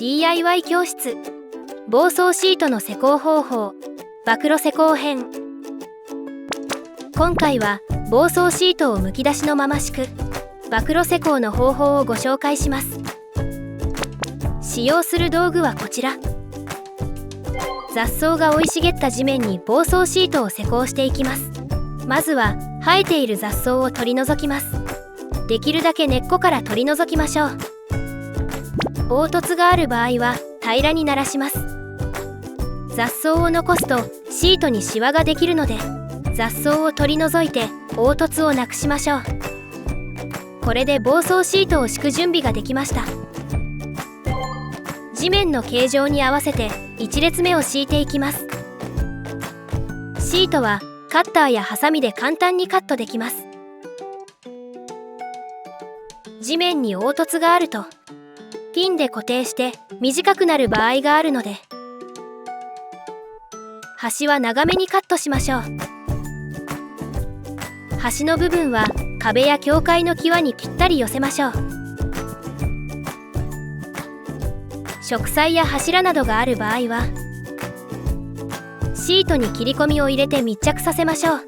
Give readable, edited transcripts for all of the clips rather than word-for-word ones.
DIY 教室防草シートの施工方法暴露施工編。今回は防草シートをむき出しのまま敷く暴露施工の方法をご紹介します。使用する道具はこちら。雑草が生い茂った地面に防草シートを施工していきます。まずは生えている雑草を取り除きます。できるだけ根っこから取り除きましょう。凹凸がある場合は平らにならします。雑草を残すとシートにシワができるので、雑草を取り除いて凹凸をなくしましょう。これで防草シートを敷く準備ができました。地面の形状に合わせて1列目を敷いていきます。シートはカッターやハサミで簡単にカットできます。地面に凹凸があるとピンで固定して短くなる場合があるので、端は長めにカットしましょう。端の部分は壁や境界の際にぴったり寄せましょう。植栽や柱などがある場合はシートに切り込みを入れて密着させましょう。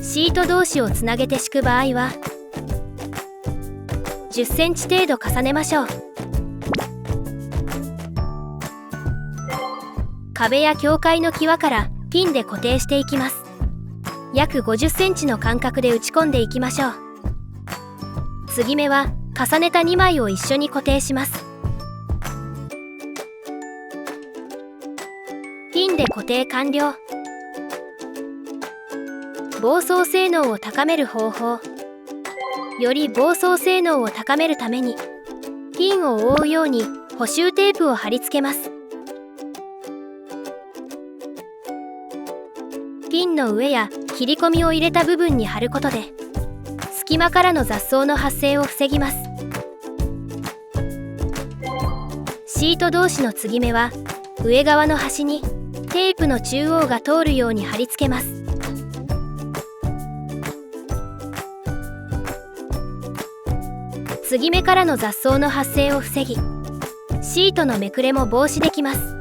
シート同士をつなげて敷く場合は10センチ程度重ねましょう。壁や境界の際からピンで固定していきます。約50センチの間隔で打ち込んでいきましょう。継ぎ目は重ねた2枚を一緒に固定します。ピンで固定完了。防草性能を高める方法。より防草性能を高めるためにピンを覆うように補修テープを貼り付けます。ピンの上や切り込みを入れた部分に貼ることで隙間からの雑草の発生を防ぎます。シート同士の継ぎ目は上側の端にテープの中央が通るように貼り付けます。継ぎ目からの雑草の発生を防ぎ、シートのめくれも防止できます。